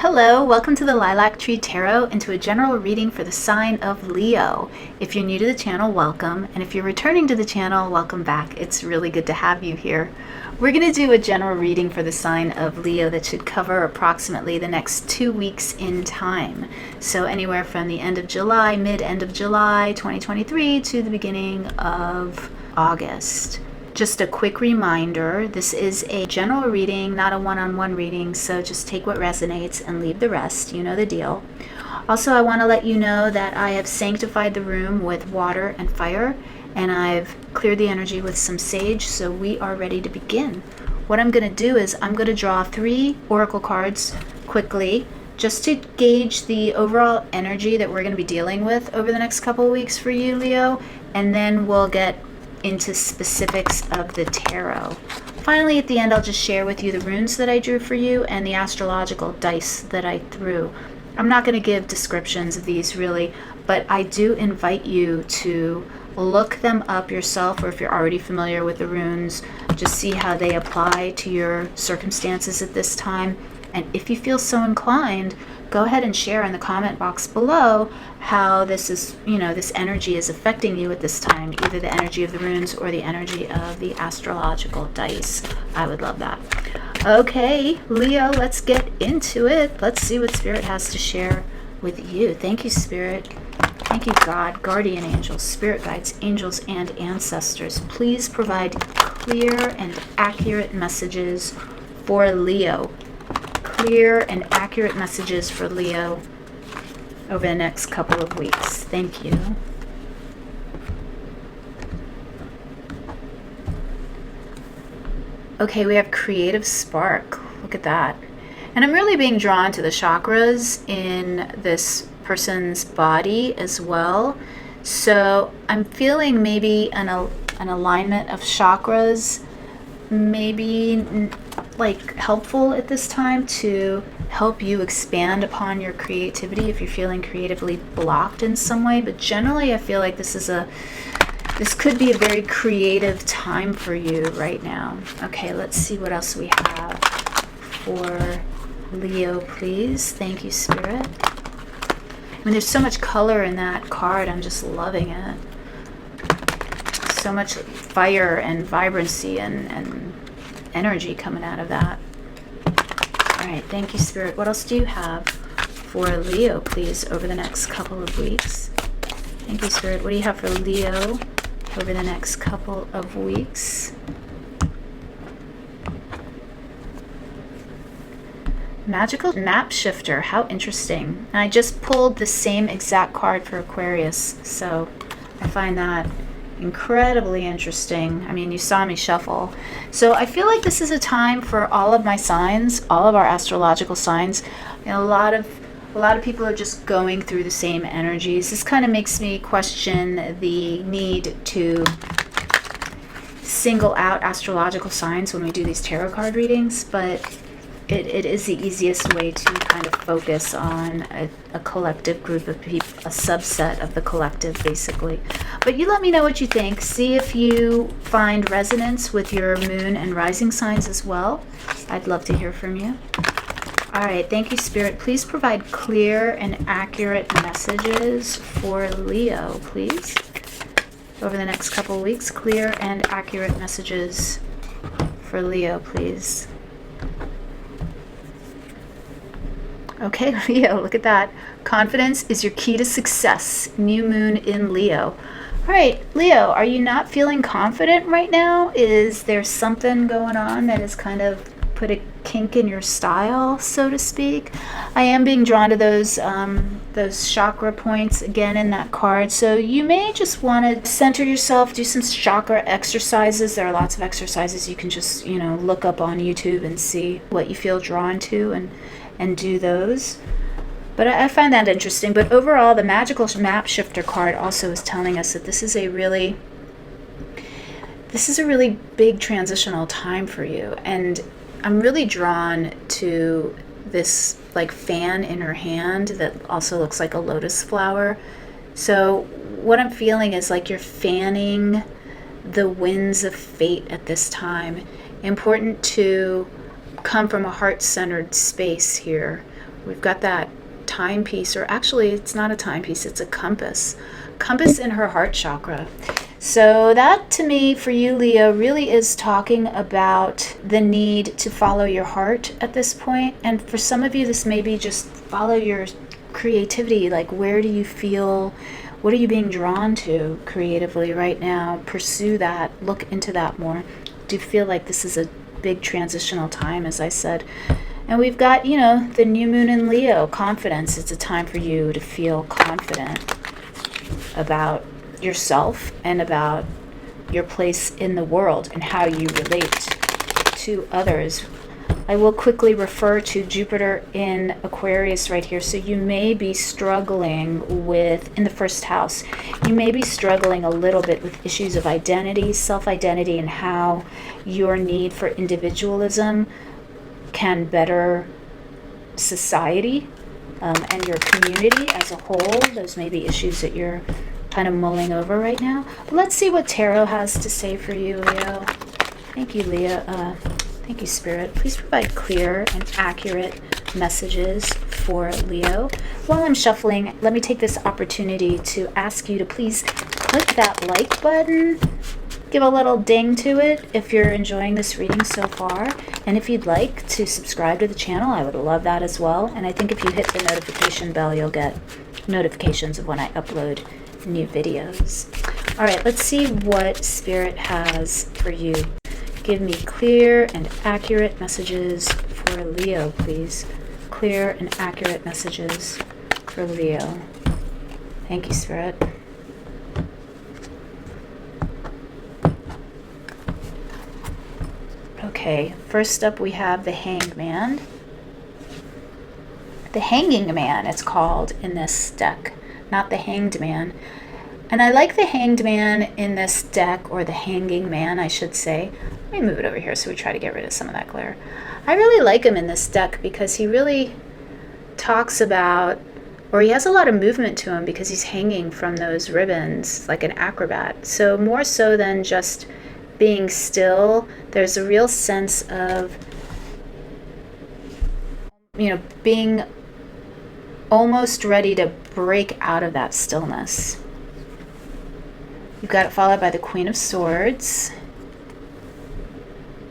Hello, welcome to the Lilac Tree Tarot and to a general reading for the sign of Leo. If you're new to the channel, welcome. And if you're returning to the channel, welcome back. It's really good to have you here. We're going to do a general reading for the sign of Leo that should cover approximately the next 2 weeks in time. So anywhere from the end of July, mid-end of July 2023 to the beginning of August. Just a quick reminder, this is a general reading, not a one-on-one reading, so just take what resonates and leave the rest. You know the deal. Also, I want to let you know that I have sanctified the room with water and fire, and I've cleared the energy with some sage, so we are ready to begin. What I'm going to do is I'm going to draw 3 oracle cards quickly, just to gauge the overall energy that we're going to be dealing with over the next couple of weeks for you, Leo, and then we'll get into specifics of the tarot. Finally, at the end, I'll just share with you the runes that I drew for you and the astrological dice that I threw. I'm not going to give descriptions of these really, but I do invite you to look them up yourself, or if you're already familiar with the runes, just see how they apply to your circumstances at this time. And if you feel so inclined, go ahead and share in the comment box below how this is, this energy is affecting you at this time, either the energy of the runes or the energy of the astrological dice. I would love that. Okay, Leo, let's get into it. Let's see what Spirit has to share with you. Thank you, Spirit. Thank you, God, guardian angels, spirit guides, angels, and ancestors. Please provide clear and accurate messages for Leo. Clear and accurate messages for Leo over the next couple of weeks. Thank you. Okay, we have creative spark. Look at that. And I'm really being drawn to the chakras in this person's body as well. So I'm feeling maybe an alignment of chakras, maybe like helpful at this time to help you expand upon your creativity if you're feeling creatively blocked in some way. But generally, I feel like this could be a very creative time for you right now. Okay, let's see what else we have for Leo, please. Thank you, Spirit. I mean, there's so much color in that card. I'm just loving it. So much fire and vibrancy and energy coming out of that. All right, thank you, Spirit. What else do you have for Leo, please, over the next couple of weeks? Thank you, Spirit. What do you have for Leo over the next couple of weeks? Magical map shifter. How interesting. And I just pulled the same exact card for Aquarius, so I find that incredibly interesting. I mean, you saw me shuffle. So I feel like this is a time for all of my signs, all of our astrological signs. A lot of people are just going through the same energies. This kind of makes me question the need to single out astrological signs when we do these tarot card readings, but it is the easiest way to kind of focus on a collective group of people, a subset of the collective, basically. But you let me know what you think. See if you find resonance with your moon and rising signs as well. I'd love to hear from you. All right, thank you, Spirit. Please provide clear and accurate messages for Leo, please. Over the next couple of weeks, clear and accurate messages for Leo, please. Okay, Leo, look at that. Confidence is your key to success. New moon in Leo. All right, Leo, are you not feeling confident right now? Is there something going on that has kind of put a kink in your style, so to speak? I am being drawn to those chakra points again in that card. So you may just want to center yourself, do some chakra exercises. There are lots of exercises you can just, look up on YouTube and see what you feel drawn to and do those. But I find that interesting. But overall, the magical map shifter card also is telling us that this is a really big transitional time for you. And I'm really drawn to this like fan in her hand that also looks like a lotus flower. So what I'm feeling is like you're fanning the winds of fate at this time. Important to come from a heart-centered space here. We've got that timepiece, or actually it's not a timepiece, it's a compass in her heart chakra. So that, to me, for you, Leo, really is talking about the need to follow your heart at this point. And for some of you, this may be just follow your creativity. Like, where do you feel, what are you being drawn to creatively right now? Pursue that, look into that more. Do you feel like this is a big transitional time, as I said? And we've got, the new moon in Leo, confidence. It's a time for you to feel confident about yourself and about your place in the world and how you relate to others. I will quickly refer to Jupiter in Aquarius right here. So you may be struggling with, in the first house, you may be struggling a little bit with issues of identity, self-identity, and how your need for individualism can better society and your community as a whole. Those may be issues that you're kind of mulling over right now. But let's see what Tarot has to say for you, Leo. Thank you, Leo. Thank you, Spirit. Please provide clear and accurate messages for Leo. While I'm shuffling, let me take this opportunity to ask you to please click that like button. Give a little ding to it if you're enjoying this reading so far. And if you'd like to subscribe to the channel, I would love that as well. And I think if you hit the notification bell, you'll get notifications of when I upload new videos. All right, let's see what Spirit has for you. Give me clear and accurate messages for Leo, please. Clear and accurate messages for Leo. Thank you, Spirit. Okay, first up we have the Hanged Man. The Hanging Man, it's called in this deck, not the Hanged Man. And I like the Hanged Man in this deck, or the Hanging Man, I should say. Let me move it over here so we try to get rid of some of that glare. I really like him in this deck because he really talks about, or he has a lot of movement to him because he's hanging from those ribbons like an acrobat. So more so than just being still, there's a real sense of, being almost ready to break out of that stillness. You've got it followed by the Queen of Swords.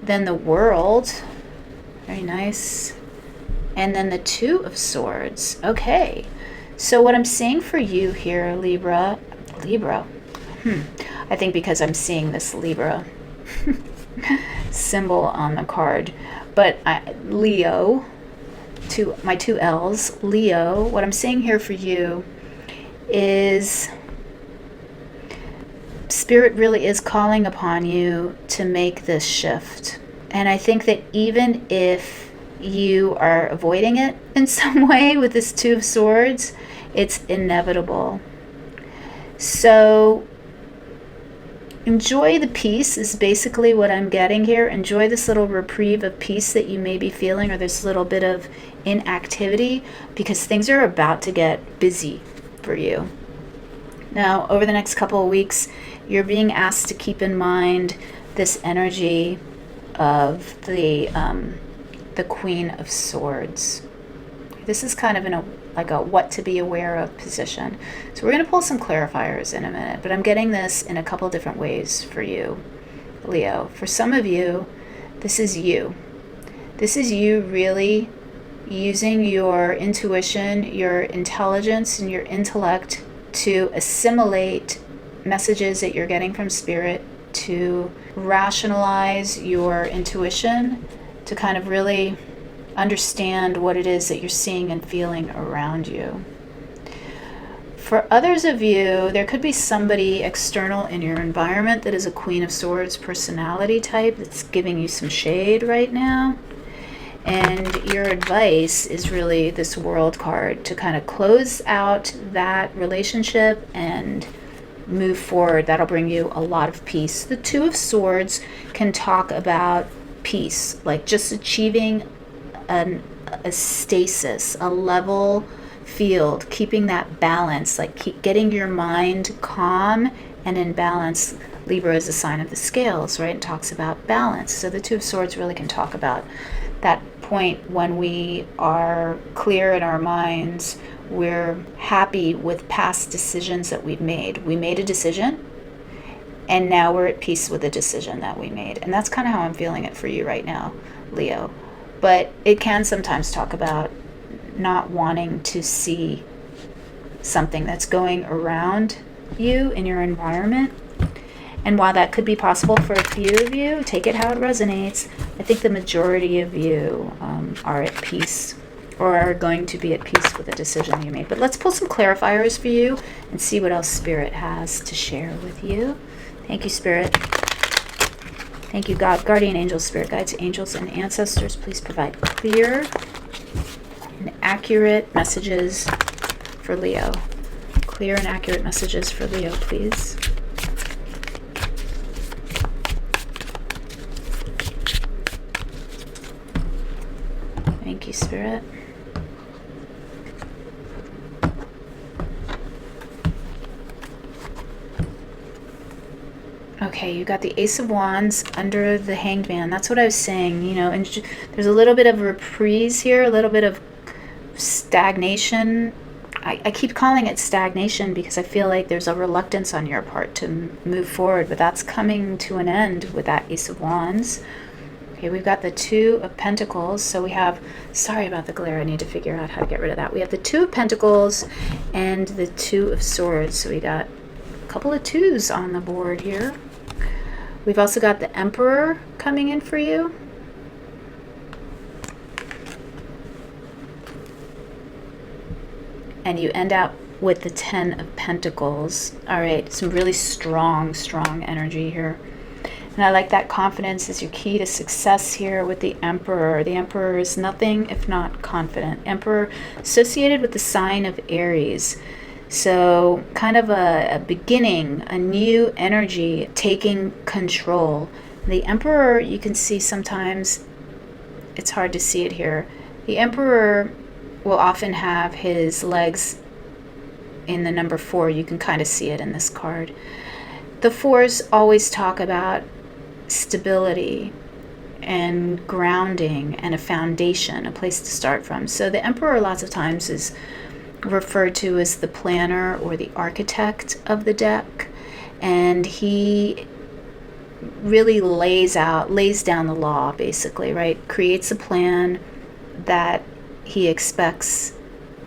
Then the World. Very nice. And then the Two of Swords. Okay. So what I'm seeing for you here, Libra. I think because I'm seeing this Libra symbol on the card. But Leo, my two L's, Leo, what I'm seeing here for you is Spirit really is calling upon you to make this shift. And I think that even if you are avoiding it in some way with this Two of Swords, it's inevitable. So enjoy the peace is basically what I'm getting here. Enjoy this little reprieve of peace that you may be feeling, or this little bit of inactivity, because things are about to get busy for you. Now, over the next couple of weeks, you're being asked to keep in mind this energy of the Queen of Swords. This is kind of in a what to be aware of position. So we're going to pull some clarifiers in a minute, but I'm getting this in a couple different ways for you, Leo. For some of you, this is you. This is you really using your intuition, your intelligence, and your intellect to assimilate messages that you're getting from Spirit, to rationalize your intuition, to kind of really understand what it is that you're seeing and feeling around you. For others of you, there could be somebody external in your environment that is a Queen of Swords personality type that's giving you some shade right now. And your advice is really this World card to kind of close out that relationship and move forward. That'll bring you a lot of peace. The Two of Swords can talk about peace, like just achieving a stasis, a level field, keeping that balance, like keep getting your mind calm and in balance. Libra is a sign of the scales, right? It talks about balance. So the Two of Swords really can talk about that point when we are clear in our minds, we're happy with past decisions that we've made. We made a decision, and now we're at peace with the decision that we made. And that's kind of how I'm feeling it for you right now, Leo. But it can sometimes talk about not wanting to see something that's going around you in your environment. And while that could be possible for a few of you, take it how it resonates. I think the majority of you are at peace, or are going to be at peace with the decision you made. But let's pull some clarifiers for you and see what else Spirit has to share with you. Thank you, Spirit. Thank you, God, guardian angels, spirit guides, angels, and ancestors. Please provide clear and accurate messages for Leo. Clear and accurate messages for Leo, please. Thank you, Spirit. Okay, you got the Ace of Wands under the Hanged Man. That's what I was saying, you know, and there's a little bit of reprise here, a little bit of stagnation. I keep calling it stagnation because I feel like there's a reluctance on your part to move forward, but that's coming to an end with that Ace of Wands. Okay, we've got the Two of Pentacles. So we have, sorry about the glare, I need to figure out how to get rid of that. We have the Two of Pentacles and the Two of Swords. So we got a couple of twos on the board here. We've also got the Emperor coming in for you. And you end up with the Ten of Pentacles. All right, some really strong energy here. And I like that confidence is your key to success here with the Emperor. The Emperor is nothing if not confident. Emperor associated with the sign of Aries. So kind of a beginning, a new energy, taking control. The Emperor, you can see sometimes, it's hard to see it here. The Emperor will often have his legs in the number 4. You can kind of see it in this card. The 4s always talk about stability and grounding and a foundation, a place to start from. So the Emperor lots of times is referred to as the planner or the architect of the deck, and he really lays down the law, basically, right? Creates a plan that he expects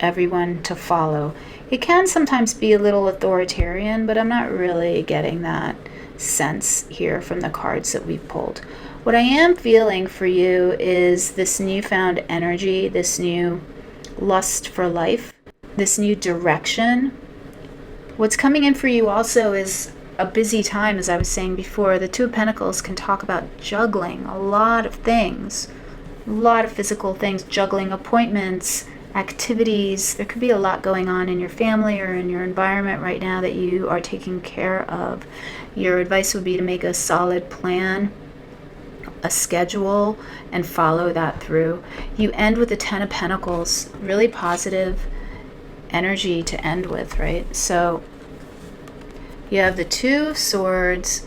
everyone to follow. It can sometimes be a little authoritarian, but I'm not really getting that sense here from the cards that we've pulled. What I am feeling for you is this newfound energy, this new lust for life, this new direction. What's coming in for you also is a busy time, as I was saying before. The Two of Pentacles can talk about juggling a lot of things, a lot of physical things, juggling appointments, activities. There could be a lot going on in your family or in your environment right now that you are taking care of. Your advice would be to make a solid plan, a schedule, and follow that through. You end with the Ten of Pentacles, really positive energy to end with, right? So you have the Two of Swords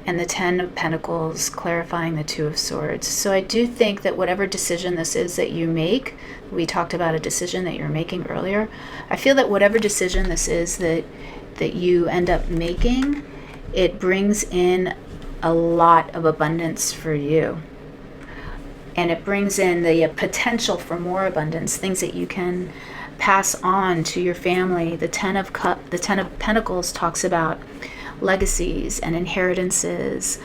and the Ten of Pentacles clarifying the Two of Swords. So I do think that whatever decision this is that you make, we talked about a decision that you're making earlier. I feel that whatever decision this is that you end up making, it brings in a lot of abundance for you. And it brings in the potential for more abundance, things that you can pass on to your family. The Ten of Pentacles talks about legacies and inheritances,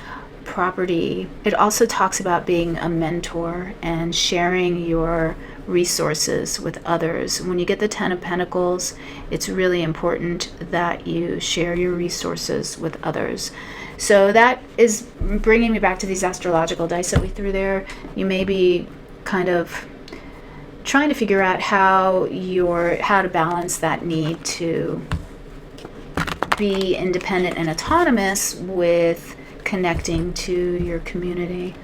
property. It also talks about being a mentor and sharing your resources with others. When you get the Ten of Pentacles, it's really important that you share your resources with others. So that is bringing me back to these astrological dice that we threw there. You may be kind of trying to figure out how to balance that need to be independent and autonomous with connecting to your community.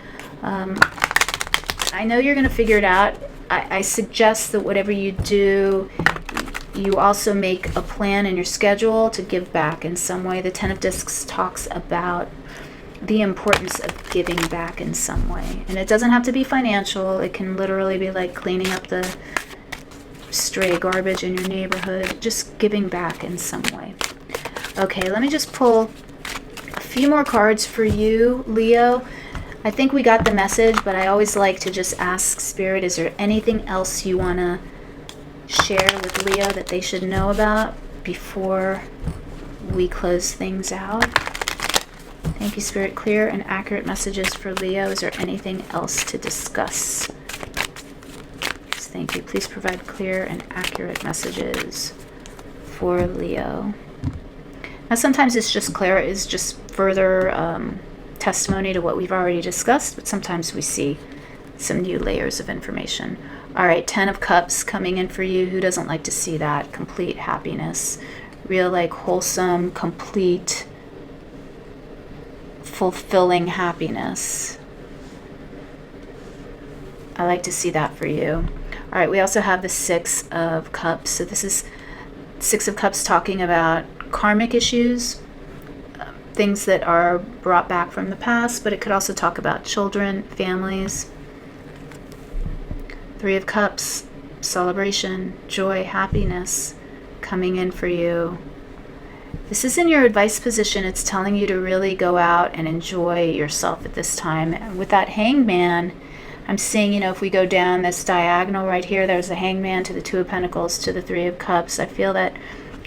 I know you're going to figure it out. I suggest that whatever you do, you also make a plan in your schedule to give back in some way. The Ten of Discs talks about the importance of giving back in some way. And it doesn't have to be financial. It can literally be like cleaning up the stray garbage in your neighborhood, just giving back in some way. Okay, let me just pull a few more cards for you, Leo. I think we got the message, but I always like to just ask Spirit, is there anything else you want to share with Leo that they should know about before we close things out? Thank you, Spirit. Clear and accurate messages for Leo. Is there anything else to discuss? Yes, thank you. Please provide clear and accurate messages for Leo. Now, sometimes it's just clear, is just further testimony to what we've already discussed, but sometimes we see some new layers of information. All right, 10 of Cups coming in for you. Who doesn't like to see that? Complete happiness. Real, like, wholesome, complete, fulfilling happiness. I like to see that for you. All right, we also have the 6 of Cups. So this is 6 of Cups talking about karmic issues, things that are brought back from the past, but it could also talk about children, families. 3 of Cups, celebration, joy, happiness coming in for you. This is in your advice position. It's telling you to really go out and enjoy yourself at this time. And with that Hangman, I'm seeing, you know, if we go down this diagonal right here, there's the Hangman to the 2 of Pentacles to the 3 of Cups. I feel that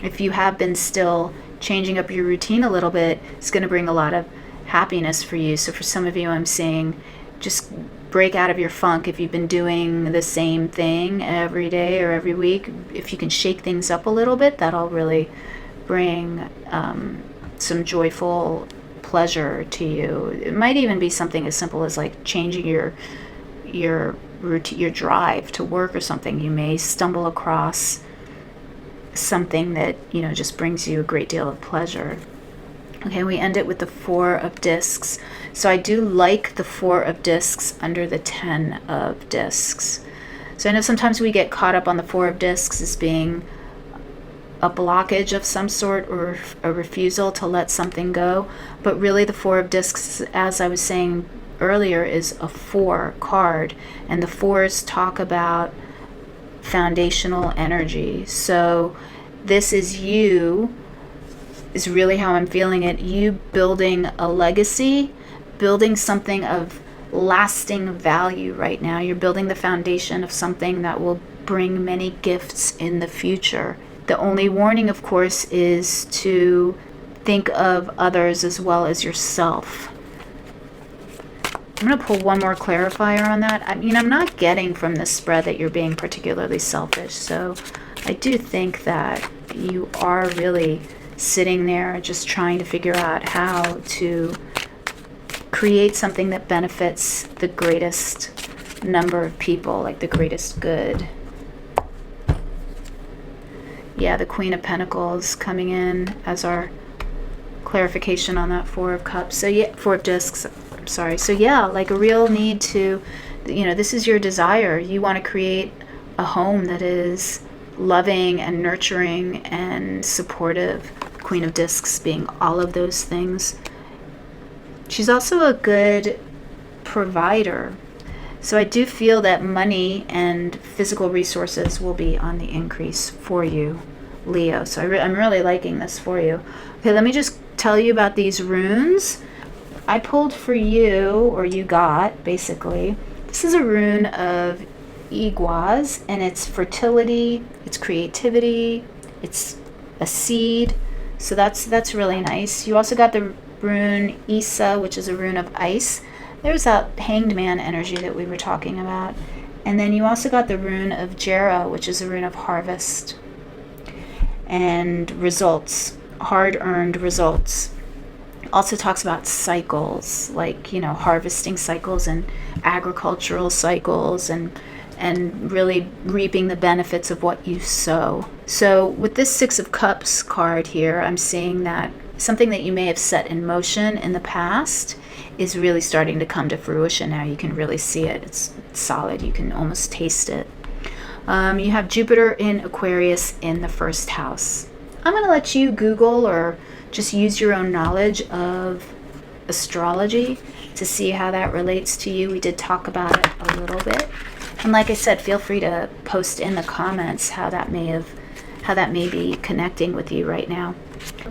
if you have been still changing up your routine a little bit, it's going to bring a lot of happiness for you. So for some of you, I'm saying just break out of your funk. If you've been doing the same thing every day or every week, if you can shake things up a little bit, that'll really bring some joyful pleasure to you. It might even be something as simple as like changing your routine, your drive to work or something. You may stumble across something that, you know, just brings you a great deal of pleasure. Okay, we end it with the 4 of Discs. So I do like the 4 of Discs under the 10 of Discs. So I know sometimes we get caught up on the 4 of Discs as being a blockage of some sort or a refusal to let something go. But really the 4 of Discs, as I was saying earlier, is a 4 card. And the 4s talk about foundational energy. So this is you, is really how I'm feeling it. You building a legacy, building something of lasting value right now. You're building the foundation of something that will bring many gifts in the future. The only warning, of course, is to think of others as well as yourself. I'm going to pull one more clarifier on that. I mean, I'm not getting from this spread that you're being particularly selfish. So I do think that you are really sitting there just trying to figure out how to create something that benefits the greatest number of people, like the greatest good. Yeah, the Queen of Pentacles coming in as our clarification on that 4 of Cups. So yeah, 4 of Discs. Sorry. So yeah, like a real need to, you know, this is your desire. You want to create a home that is loving and nurturing and supportive. Queen of Discs being all of those things. She's also a good provider. So I do feel that money and physical resources will be on the increase for you, Leo. So I'm really liking this for you. Okay, let me just tell you about these runes. I pulled for you, or you got, basically. This is a rune of Iguaz, and it's fertility, it's creativity, it's a seed. So that's really nice. You also got the rune Isa, which is a rune of ice. There's that hanged man energy that we were talking about. And then you also got the rune of Jera, which is a rune of harvest and results, hard-earned results. Also talks about cycles, like, you know, harvesting cycles and agricultural cycles and really reaping the benefits of what you sow. So with this 6 of Cups card here, I'm seeing that something that you may have set in motion in the past is really starting to come to fruition now. You can really see it. It's solid. You can almost taste it. You have Jupiter in Aquarius in the 1st house. I'm going to let you Google or just use your own knowledge of astrology to see how that relates to you. We did talk about it a little bit. And like I said, feel free to post in the comments how that may be connecting with you right now.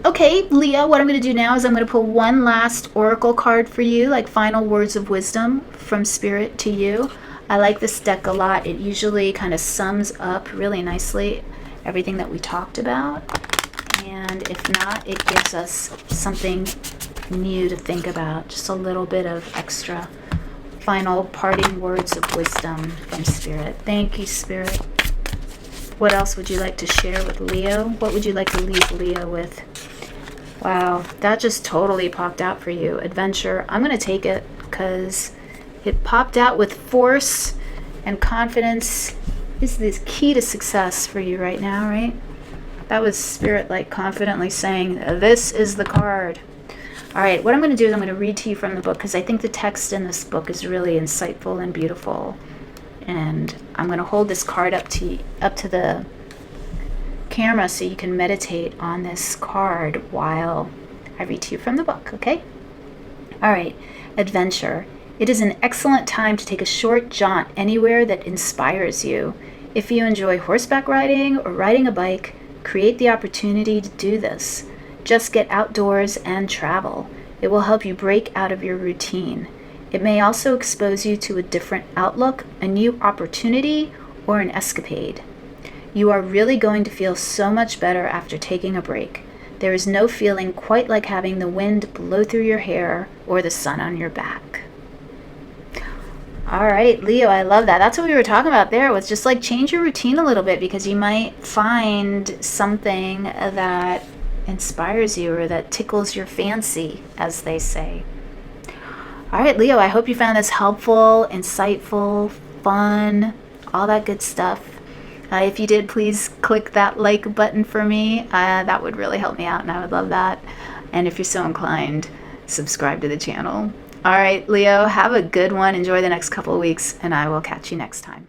Okay, Leo, what I'm going to do now is I'm going to pull one last oracle card for you, like final words of wisdom from Spirit to you. I like this deck a lot. It usually kind of sums up really nicely everything that we talked about. And if not, it gives us something new to think about, just a little bit of extra final parting words of wisdom from Spirit. Thank you, Spirit. What else would you like to share with Leo? What would you like to leave Leo with? Wow, that just totally popped out for you. Adventure. I'm going to take it because it popped out with force, and confidence is the key to success for you right now, right? That was Spirit like confidently saying, this is the card. All right, what I'm going to do is I'm going to read to you from the book because I think the text in this book is really insightful and beautiful. And I'm going to hold this card up to the camera so you can meditate on this card while I read to you from the book, okay? All right, adventure. It is an excellent time to take a short jaunt anywhere that inspires you. If you enjoy horseback riding or riding a bike, create the opportunity to do this. Just get outdoors and travel. It will help you break out of your routine. It may also expose you to a different outlook, a new opportunity, or an escapade. You are really going to feel so much better after taking a break. There is no feeling quite like having the wind blow through your hair or the sun on your back. All right, Leo, I love that. That's what we were talking about there, was just like change your routine a little bit because you might find something that inspires you or that tickles your fancy, as they say. All right, Leo, I hope you found this helpful, insightful, fun, all that good stuff. If you did, please click that like button for me. That would really help me out, and I would love that. And if you're so inclined, subscribe to the channel. All right, Leo, have a good one. Enjoy the next couple of weeks, and I will catch you next time.